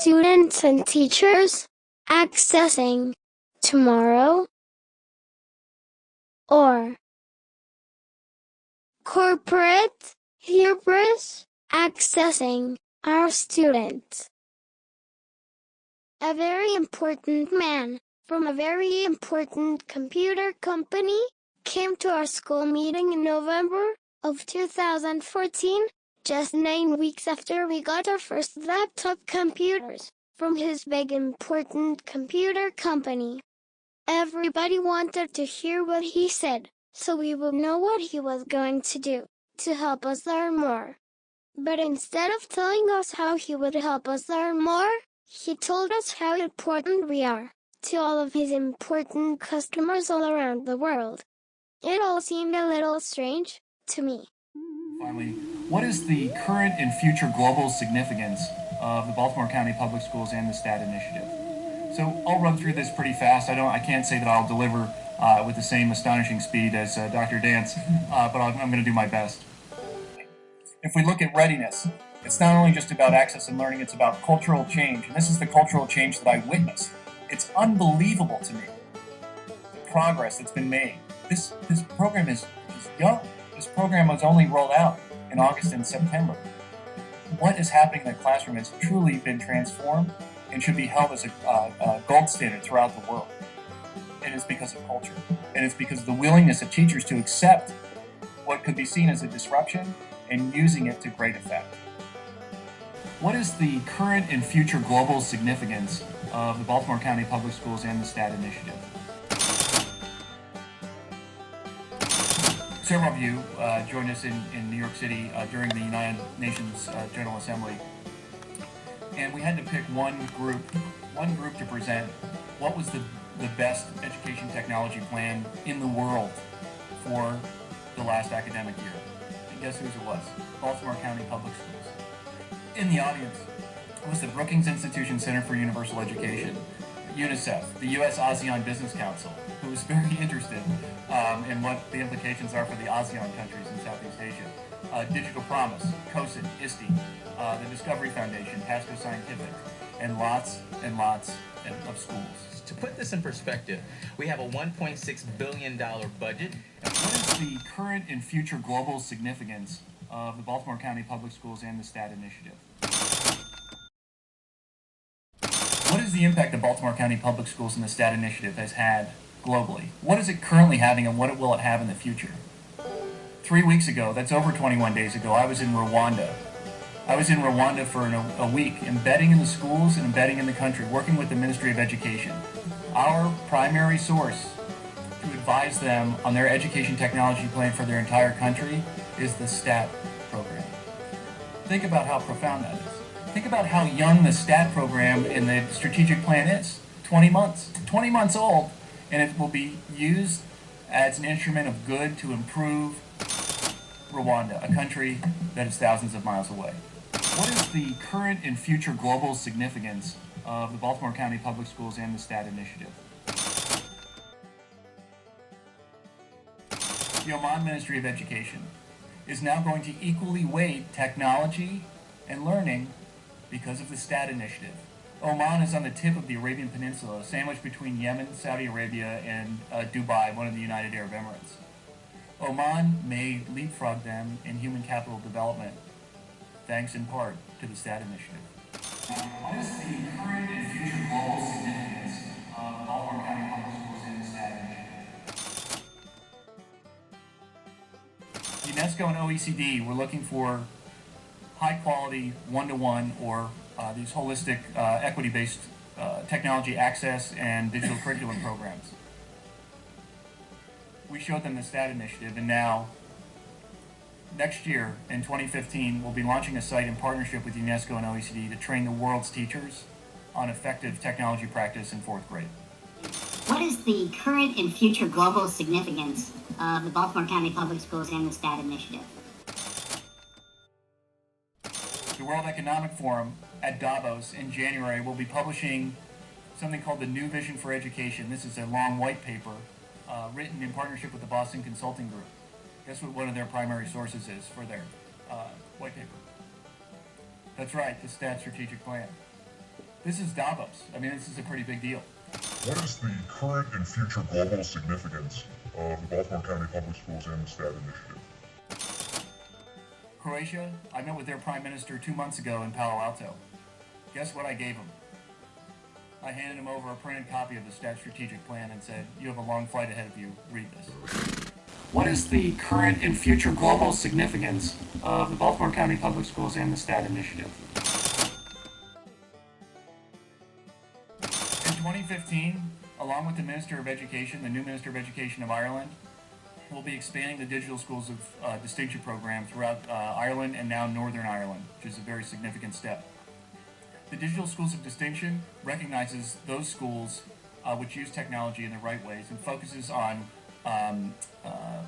students and teachers accessing tomorrow, or corporate hubris accessing our students. A very important man from a very important computer company came to our school meeting in November of 2014, just 9 weeks after we got our first laptop computers from his big important computer company. Everybody wanted to hear what he said, so we would know what he was going to do to help us learn more. But instead of telling us how he would help us learn more, he told us how important we are to all of his important customers all around the world. It all seemed a little strange to me. Finally, what is the current and future global significance of the Baltimore County Public Schools and the STAT initiative? So I'll run through this pretty fast. I can't say that I'll deliver with the same astonishing speed as Dr. Dance, but I'm going to do my best. If we look at readiness, it's not only just about access and learning, it's about cultural change. And this is the cultural change that I witnessed. It's unbelievable to me, the progress that's been made. This program is young. This program was only rolled out in August and September. What is happening in the classroom has truly been transformed and should be held as a gold standard throughout the world. And it's because of culture. And it's because of the willingness of teachers to accept what could be seen as a disruption and using it to great effect. What is the current and future global significance of the Baltimore County Public Schools and the STAT initiative? Several of you joined us in New York City during the United Nations General Assembly, and we had to pick one group to present what was the best education technology plan in the world for the last academic year. And guess whose it was? Baltimore County Public Schools. In the audience was the Brookings Institution Center for Universal Education, UNICEF, the U.S. ASEAN Business Council, who was very interested in what the implications are for the ASEAN countries in Southeast Asia. Digital Promise, COSID, ISTE, the Discovery Foundation, Pasco Scientific, and lots of schools. To put this in perspective, we have a $1.6 billion budget. And what is the current and future global significance of the Baltimore County Public Schools and the STAT initiative? What is the impact the Baltimore County Public Schools and the STAT initiative has had globally? What is it currently having and what will it have in the future? 3 weeks ago, that's over 21 days ago, I was in Rwanda. I was in Rwanda for a week, embedding in the schools and embedding in the country, working with the Ministry of Education. Our primary source to advise them on their education technology plan for their entire country is the STAT program. Think about how profound that is. Think about how young the STAT program in the strategic plan is. 20 months. 20 months old, and it will be used as an instrument of good to improve Rwanda, a country that is thousands of miles away. What is the current and future global significance of the Baltimore County Public Schools and the STAT initiative? The Oman Ministry of Education is now going to equally weight technology and learning because of the STAT initiative. Oman is on the tip of the Arabian Peninsula, sandwiched between Yemen, Saudi Arabia, and Dubai, one of the United Arab Emirates. Oman may leapfrog them in human capital development, thanks in part to the STAT initiative. What is the current and future global significance of Baltimore County Public Schools and the STAT initiative? UNESCO and OECD were looking for high-quality, one-to-one, or these holistic, equity-based technology access and digital curriculum programs. We showed them the STAT initiative, and now, next year, in 2015, we'll be launching a site in partnership with UNESCO and OECD to train the world's teachers on effective technology practice in 4th grade. What is the current and future global significance of the Baltimore County Public Schools and the STAT initiative? The World Economic Forum at Davos in January will be publishing something called the New Vision for Education. This is a long white paper written in partnership with the Boston Consulting Group. Guess what one of their primary sources is for their white paper? That's right, the STAT strategic plan. This is Davos. I mean, this is a pretty big deal. What is the current and future global significance of the Baltimore County Public Schools and the STAT initiative? Croatia, I met with their prime minister 2 months ago in Palo Alto. Guess what I gave him? I handed him over a printed copy of the STAT strategic plan and said, you have a long flight ahead of you, read this. What is the current and future global significance of the Baltimore County Public Schools and the STAT initiative? In 2015, along with the Minister of Education, the new Minister of Education of Ireland, we'll be expanding the Digital Schools of Distinction program throughout Ireland and now Northern Ireland, which is a very significant step. The Digital Schools of Distinction recognizes those schools which use technology in the right ways and focuses on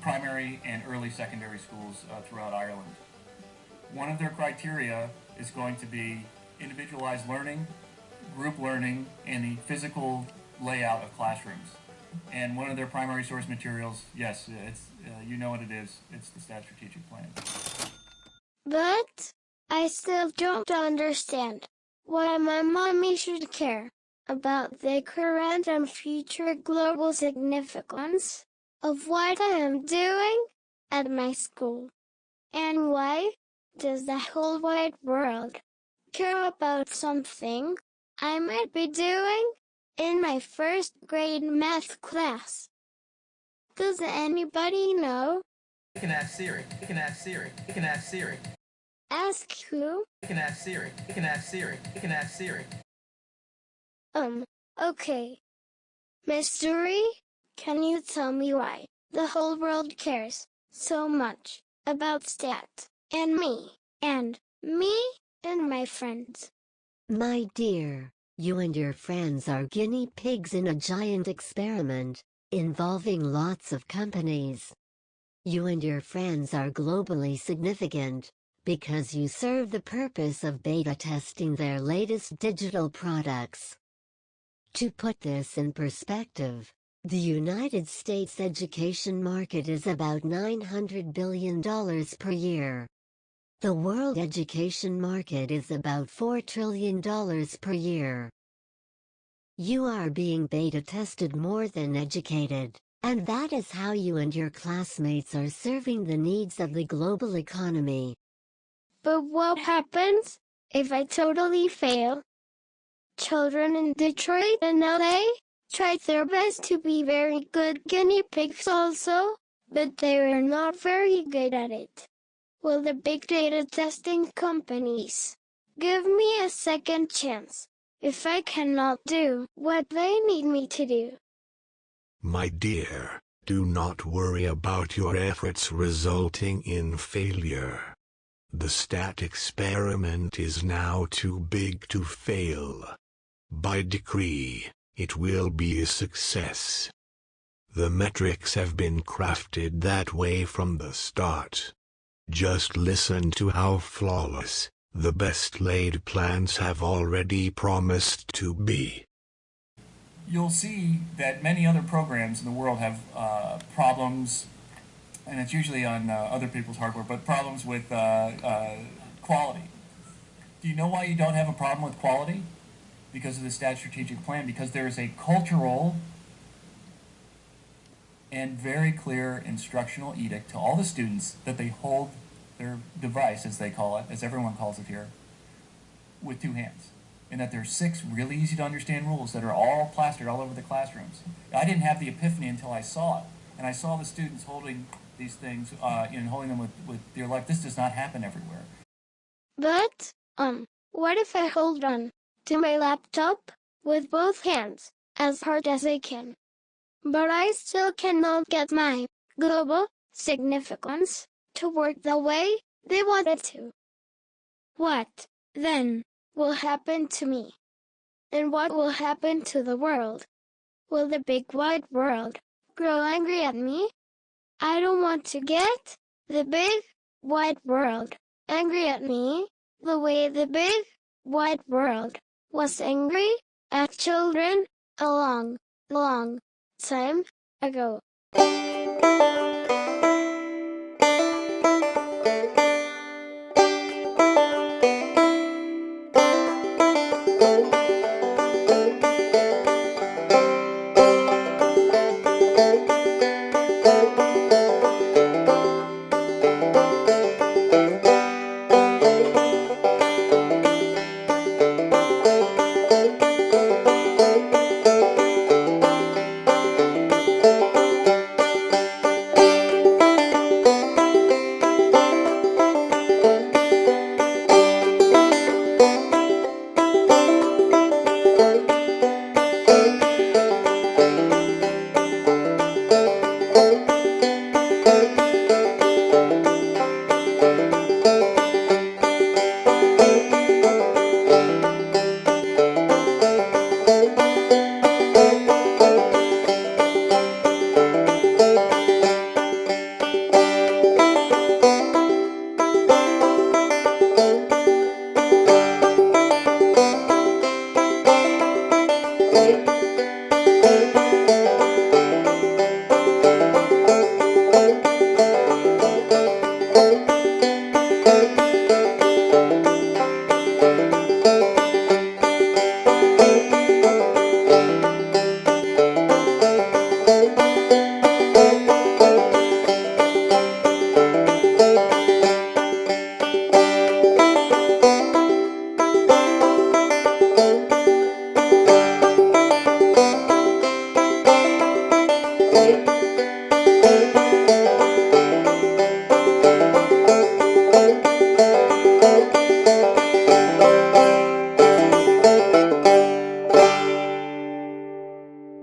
primary and early secondary schools throughout Ireland. One of their criteria is going to be individualized learning, group learning, and the physical layout of classrooms. And one of their primary source materials, yes, it's you know what it is, it's the STAT strategic plan. But I still don't understand why my mommy should care about the current and future global significance of what I am doing at my school. And why does the whole wide world care about something I might be doing in my first grade math class? Does anybody know? You can ask Siri. You can ask Siri. You can ask Siri. Ask who? You can ask Siri. You can ask Siri. You can ask Siri. Okay. Mystery, can you tell me why the whole world cares so much about STAT and me and my friends? My dear, you and your friends are guinea pigs in a giant experiment involving lots of companies. You and your friends are globally significant because you serve the purpose of beta testing their latest digital products. To put this in perspective, the United States education market is about $900 billion per year. The world education market is about $4 trillion per year. You are being beta tested more than educated, and that is how you and your classmates are serving the needs of the global economy. But what happens if I totally fail? Children in Detroit and LA tried their best to be very good guinea pigs also, but they were not very good at it. Will the big data testing companies give me a second chance if I cannot do what they need me to do? My dear, do not worry about your efforts resulting in failure. The STAT experiment is now too big to fail. By decree, it will be a success. The metrics have been crafted that way from the start. Just listen to how flawless the best laid plans have already promised to be. You'll see that many other programs in the world have problems, and it's usually on other people's hardware, but problems with quality. Do you know why you don't have a problem with quality? Because of the STAT strategic plan, because there is a cultural and very clear instructional edict to all the students that they hold their device, as they call it, as everyone calls it here, with two hands. And that there's 6 really easy to understand rules that are all plastered all over the classrooms. I didn't have the epiphany until I saw it. And I saw the students holding these things, holding them with their life. This does not happen everywhere. But, what if I hold on to my laptop with both hands as hard as I can, but I still cannot get my global significance to work the way they want it to? What, then, will happen to me? And what will happen to the world? Will the big wide world grow angry at me? I don't want to get the big wide world angry at me the way the big wide world was angry at children a long, long time ago.